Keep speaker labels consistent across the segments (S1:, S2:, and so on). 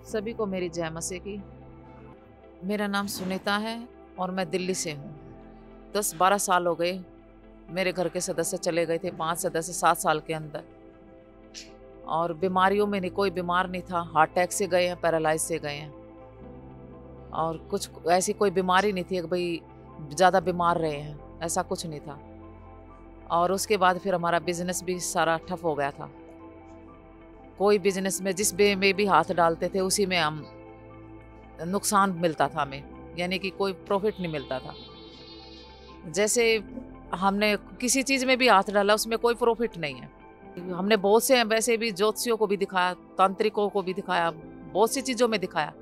S1: सभी को मेरी जय मसीह की। मेरा नाम सुनीता है और मैं दिल्ली से हूँ। 10-12 साल हो गए मेरे घर के सदस्य चले गए थे, 5 सदस्य 7 साल के अंदर। और बीमारियों में नहीं, कोई बीमार नहीं था। हार्ट अटैक से गए हैं, पैरालाइज से गए हैं, और कुछ ऐसी कोई बीमारी नहीं थी कि भाई ज़्यादा बीमार रहे हैं, ऐसा कुछ नहीं था। और उसके बाद फिर हमारा बिजनेस भी सारा ठप हो गया था। कोई बिजनेस में जिस में भी हाथ डालते थे उसी में हम नुकसान मिलता था हमें, यानी कि कोई प्रॉफिट नहीं मिलता था। जैसे हमने किसी चीज़ में भी हाथ डाला उसमें कोई प्रॉफिट नहीं है। हमने बहुत से वैसे भी ज्योतिषियों को भी दिखाया, तांत्रिकों को भी दिखाया, बहुत सी चीज़ों में दिखाया,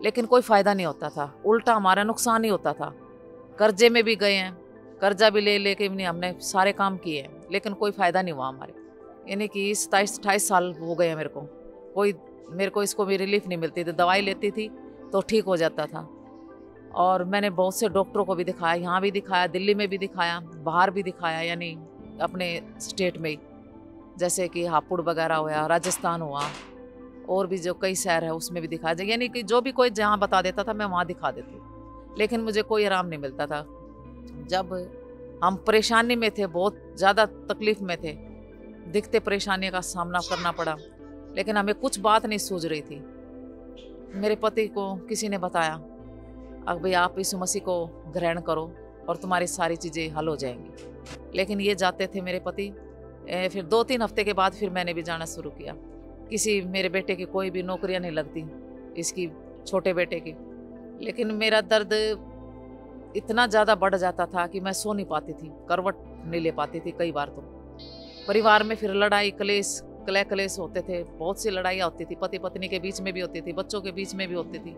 S1: लेकिन कोई फ़ायदा नहीं होता था, उल्टा हमारा नुकसान ही होता था। कर्जे में भी गए हैं, कर्जा भी ले के भी हमने सारे काम किए हैं, लेकिन कोई फ़ायदा नहीं हुआ हमारे। यानी कि 27-28 साल हो गए हैं मेरे को इसको भी रिलीफ नहीं मिलती थी। दवाई लेती थी तो ठीक हो जाता था। और मैंने बहुत से डॉक्टरों को भी दिखाया, यहाँ भी दिखाया, दिल्ली में भी दिखाया, बाहर भी दिखाया, यानी अपने स्टेट में ही, जैसे कि हापुड़ वगैरह हुआ, राजस्थान हुआ, और भी जो कई शहर है उसमें भी दिखाया। यानी कि जो भी कोई जहाँ बता देता था मैं वहाँ दिखा देती, लेकिन मुझे कोई आराम नहीं मिलता था। जब हम परेशानी में थे, बहुत ज़्यादा तकलीफ में थे, दिखते परेशानी का सामना करना पड़ा, लेकिन हमें कुछ बात नहीं सूझ रही थी। मेरे पति को किसी ने बताया, अब भाई आप यीशु मसीह को ग्रहण करो और तुम्हारी सारी चीज़ें हल हो जाएंगी। लेकिन ये जाते थे मेरे पति। फिर 2-3 हफ्ते के बाद फिर मैंने भी जाना शुरू किया। किसी मेरे बेटे की कोई भी नौकरियां नहीं लगती, इसकी छोटे बेटे की। लेकिन मेरा दर्द इतना ज़्यादा बढ़ जाता था कि मैं सो नहीं पाती थी, करवट नहीं ले पाती थी। कई बार तो परिवार में फिर लड़ाई कलेश होते थे, बहुत सी लड़ाइयाँ होती थी, पति पत्नी के बीच में भी होती थी, बच्चों के बीच में भी होती थी।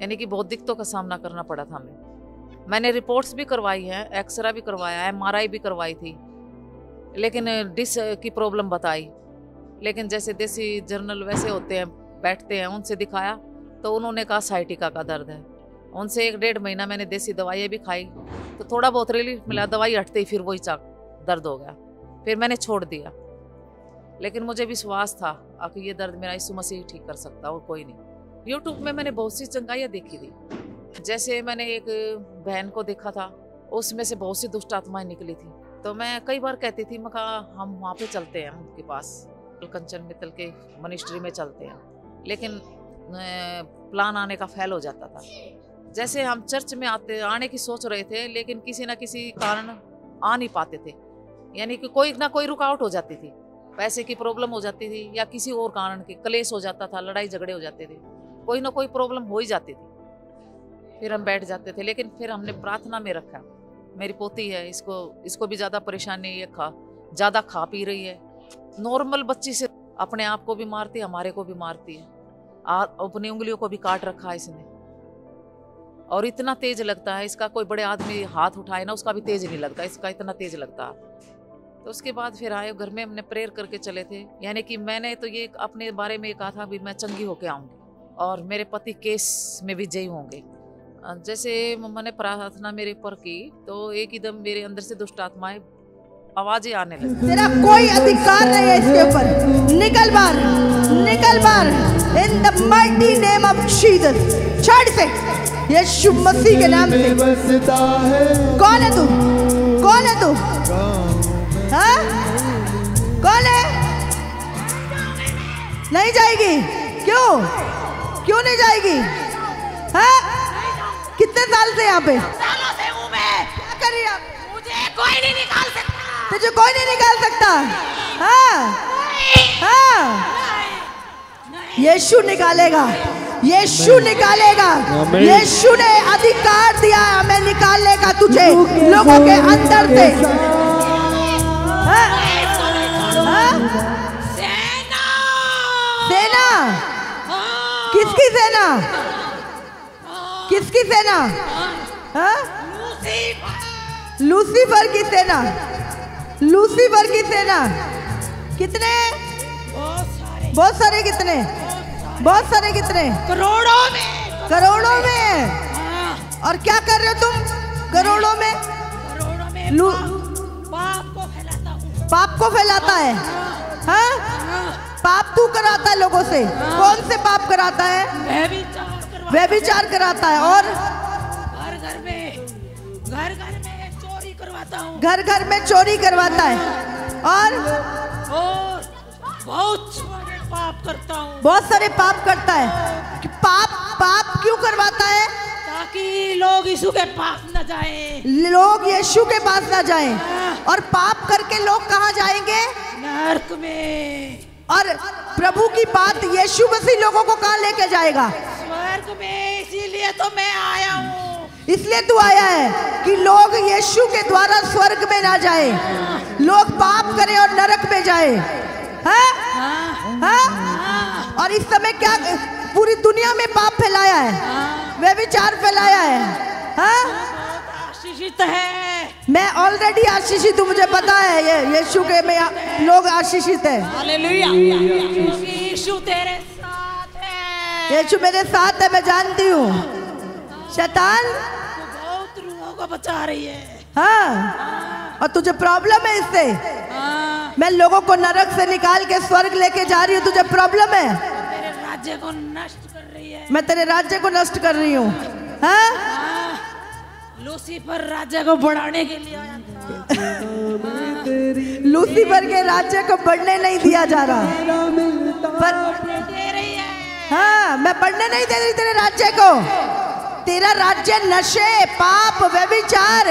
S1: यानी कि बहुत दिक्कतों का सामना करना पड़ा था हमें। मैंने रिपोर्ट्स भी करवाई है, एक्सरे भी करवाया, MRI भी करवाई थी, लेकिन डिस्क की प्रॉब्लम बताई। लेकिन जैसे देसी जर्नल वैसे होते हैं, बैठते हैं, उनसे दिखाया तो उन्होंने कहा साइटिका का दर्द है। उनसे 1-1.5 महीना मैंने देसी दवाइयाँ भी खाई तो थोड़ा बहुत रिलीफ मिला। दवाई हटते ही फिर वही दर्द हो गया, फिर मैंने छोड़ दिया। लेकिन मुझे विश्वास था कि ये दर्द मेरा यीशु मसीह ठीक कर सकता, और कोई नहीं। यूट्यूब में मैंने बहुत सी चंगाइयाँ देखी थी। जैसे मैंने एक बहन को देखा था, उसमें से बहुत सी दुष्ट आत्माएं निकली थी। तो मैं कई बार कहती थी, मैं कहा हम वहाँ पे चलते हैं, उनके पास कंचन मित्तल के मिनिस्ट्री में चलते हैं। लेकिन प्लान आने का फेल हो जाता था। जैसे हम चर्च में आने की सोच रहे थे, लेकिन किसी ना किसी कारण आ नहीं पाते थे। यानी कि कोई ना कोई रुकावट हो जाती थी, पैसे की प्रॉब्लम हो जाती थी, या किसी और कारण की कलेश हो जाता था, लड़ाई झगड़े हो जाते थे, कोई ना कोई प्रॉब्लम हो ही जाती थी। फिर हम बैठ जाते थे। लेकिन फिर हमने प्रार्थना में रखा। मेरी पोती है, इसको भी ज़्यादा परेशानी, ये ज़्यादा खा पी रही है। नॉर्मल बच्ची से अपने आप को भी मारती है, हमारे को भी मारती है। अपनी उंगलियों को भी काट रखा है इसने, और इतना तेज लगता है इसका। कोई बड़े आदमी हाथ उठाए ना, उसका भी तेज नहीं लगता, इसका इतना तेज लगता है। तो उसके बाद फिर आए घर में, हमने प्रेयर करके चले थे। यानी कि मैंने तो ये अपने बारे में कहा था भी मैं चंगी होके आऊँगी और मेरे पति केस में विजयी होंगे। जैसे मैंने प्रार्थना मेरे ऊपर की तो एकदम मेरे अंदर से दुष्ट आत्माएं आवाजें आने लगी।
S2: तेरा कोई अधिकार नहीं है इसके ऊपर। निकल बाहर in the mighty name of Jesus. छाड़ से यीशु मसीह के नाम से। कौन है तू? हाँ? कौन है? नहीं जाएगी? क्यों नहीं जाएगी? हाँ? कितने साल से यहाँ पे?
S3: सालों से हूँ मैं।
S2: क्या कर रही है?
S3: मुझे कोई नहीं निकाल सकता।
S2: तुझे कोई नहीं निकाल सकता। हाँ? यीशु निकालेगा। यीशु ने अधिकार दिया है हमें निकालने का, तुझे लोगों के अंदर से। सेना? किसकी सेना? लूसीफर की सेना। कितने? बहुत सारे कितने? करोड़ों में। और क्या कर रहे हो तुम करोड़ों में? पाप को फैलाता है। हाँ? पाप तू कराता है लोगों से। कौन से पाप कराता है? व्यभिचार कराता है। और
S3: घर घर में चोरी करवाता हूँ।
S2: घर घर में चोरी करवाता है। और
S3: बहुत सारे पाप करता हूँ।
S2: बहुत सारे पाप करता है। कि पाप क्यों करवाता है?
S3: ताकि लोग यीशु के पास न जाएं।
S2: लोग यीशु के पास ना जाएं। और पाप करके लोग कहाँ जाएंगे?
S3: नरक में।
S2: और प्रभु की बात यीशु मसीह लोगों को कहाँ लेके जाएगा?
S3: स्वर्ग में। इसीलिए तो मैं आया हूँ।
S2: इसलिए तू आया है कि लोग यीशु के द्वारा स्वर्ग में ना जाए, लोग पाप करें और नरक में जाए। हाँ? और इस समय क्या पूरी दुनिया में पाप फैलाया है, व्यभिचार फैलाया है।
S3: आशीषित है।
S2: मैं ऑलरेडी आशीषित हूँ, मुझे पता है ये यीशु के में लोग आशीषित है।
S3: हालेलुया। यीशु तेरे साथ है।
S2: यीशु मेरे साथ है, मैं जानती हूँ। शैतान
S3: बहुत रूहों को बचा रही है।
S2: हाँ, और तुझे प्रॉब्लम है इससे। मैं लोगों को नरक से निकाल के स्वर्ग लेके जा रही हूँ, तुझे प्रॉब्लम है।
S3: मेरे राज्य को नष्ट कर रही है।
S2: मैं तेरे राज्य को नष्ट कर रही हूँ। हाँ?
S3: लूसीफर राज्य को बढ़ाने के लिए आया था।
S2: लूसीफर के राज्य को बढ़ने नहीं दिया जा रहा।
S3: दे रही है।
S2: हाँ, मैं बढ़ने नहीं दे रही तेरे राज्य को। तेरा राज्य नशे, पाप, व्यभिचार।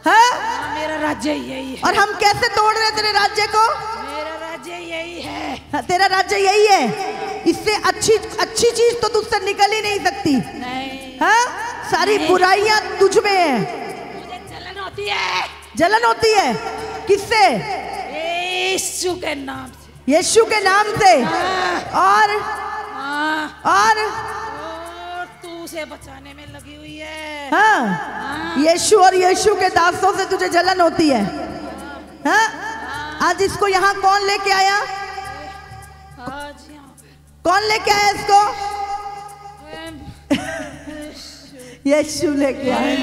S2: हाँ?
S3: मेरा राज्य यही है।
S2: और हम कैसे तोड़ रहे तेरे राज्य को?
S3: मेरा राज्य यही है।
S2: हाँ, तेरा राज्य यही है। इससे अच्छी चीज तो तुझसे निकल ही नहीं सकती।
S3: नहीं।
S2: हाँ? सारी बुराइयां तुझ में है।
S3: मुझे जलन होती है।
S2: जलन होती है किससे?
S3: यीशु के नाम से।
S2: यीशु के नाम से। और
S3: तू उसे बचाने में लगी हुई है।
S2: हाँ, यीशु और यीशु के दासों से तुझे जलन होती है। हाँ? आज इसको यहाँ कौन लेके आया? कौन लेके आया इसको? यीशु लेके आया।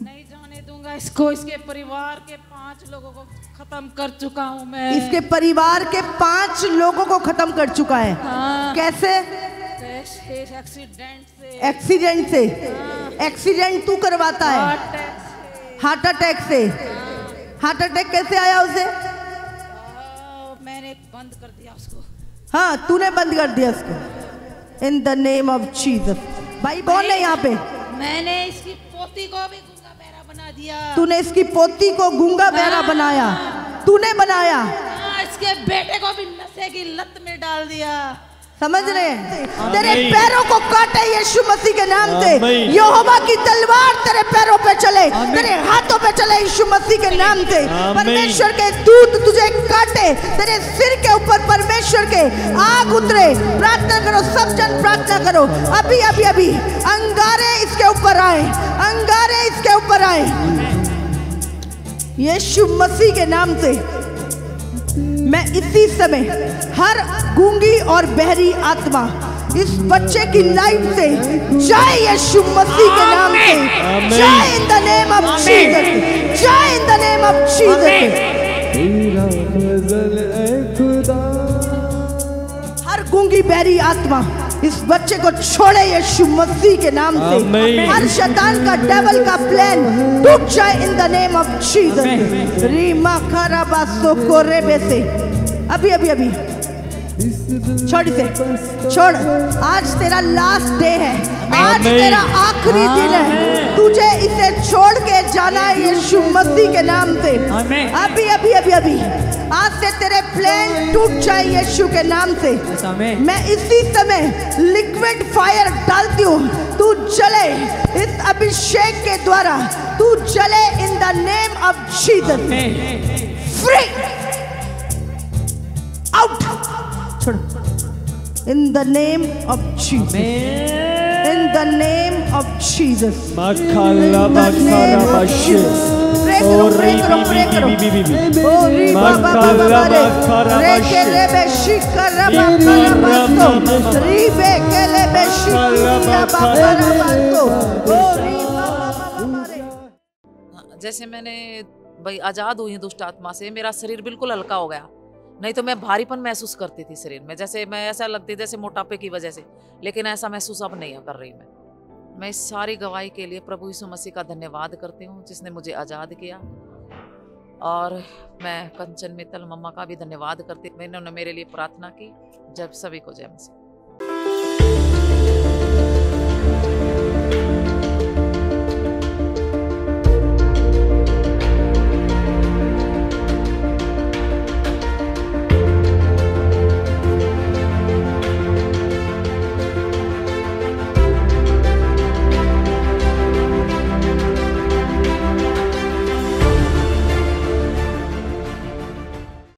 S3: नहीं जाने दूंगा इसको। इसके परिवार के 5 लोगों को खत्म कर चुका हूँ मैं।
S2: इसके परिवार के 5 लोगों को खत्म कर चुका है। कैसे? एक्सीडेंट से। एक्सीडेंट तू करवाता है। हार्ट अटैक से। हार्ट अटैक कैसे आया उसे?
S3: मैंने बंद कर दिया उसको।
S2: हाँ, तूने बंद कर दिया उसको। इन द नेम ऑफ जीसस। भाई कौन है यहाँ पे?
S3: मैंने इसकी पोती को भी गूंगा बहरा बना दिया।
S2: तूने इसकी पोती को गूंगा बहरा बनाया। तूने बनाया।
S3: इसके बेटे को भी नशे की लत में डाल दिया।
S2: समझ रहे हैं? तेरे पैरों को काटे यीशु मसीह के नाम से। यहोवा की तलवार तेरे पैरों पे चले, तेरे हाथों पे चले यीशु मसीह के नाम से। परमेश्वर के दूत तुझे काटे, तेरे सिर के ऊपर परमेश्वर के आग उतरे। प्रार्थना करो, सब जन प्रार्थना करो। अभी अभी अभी अंगारे इसके ऊपर आए, अंगारे इसके ऊपर आए यीशु मसीह के नाम से। मैं इसी समय हर गूंगी और बहरी आत्मा इस बच्चे की लाइफ से जाए यीशु मसीह के नाम से। जाए in the name of Jesus. जाए in the name of Jesus. हर गूंगी बहरी आत्मा इस बच्चे को छोड़े यीशु मसीह के नाम से। हर शैतान का, डेविल का प्लान टूट जाए in the name of Jesus. रीमा खराबा सोको रेबे से। अभी अभी अभी छोड़ इसे, छोड़। आज तेरा लास्ट डे है, आज तेरा आखिरी दिन है। तुझे इसे छोड़ के जाना है यीशु मसीह के नाम से। अभी अभी अभी अभी आज से तेरे प्लान टूट जाए यीशु के नाम से। मैं इसी समय लिक्विड फायर डालती हूँ, तू जले इस अभिषेक के द्वारा। तू जले इन the name of Jesus. Free out, छोड़। In the name of Jesus. In the name of Jesus.
S4: Makala makara bashe.
S2: Pray karo, pray karo, pray karo. Oh, riba baba baba. Reke rebe shikara baba baba. Ribe kele be shikara baba baba. Oh, riba baba baba.
S1: जैसे मैंने भाई आजाद हुई दुष्ट आत्मा से, मेरा शरीर बिल्कुल हल्का हो गया। नहीं तो मैं भारीपन महसूस करती थी शरीर में, जैसे मैं ऐसा लगती जैसे मोटापे की वजह से, लेकिन ऐसा महसूस अब नहीं कर रही मैं इस सारी गवाही के लिए प्रभु यीशु मसीह का धन्यवाद करती हूँ जिसने मुझे आज़ाद किया। और मैं कंचन मित्तल मम्मा का भी धन्यवाद करती, इन्होंने मेरे लिए प्रार्थना की। जब सभी को जय मसीह।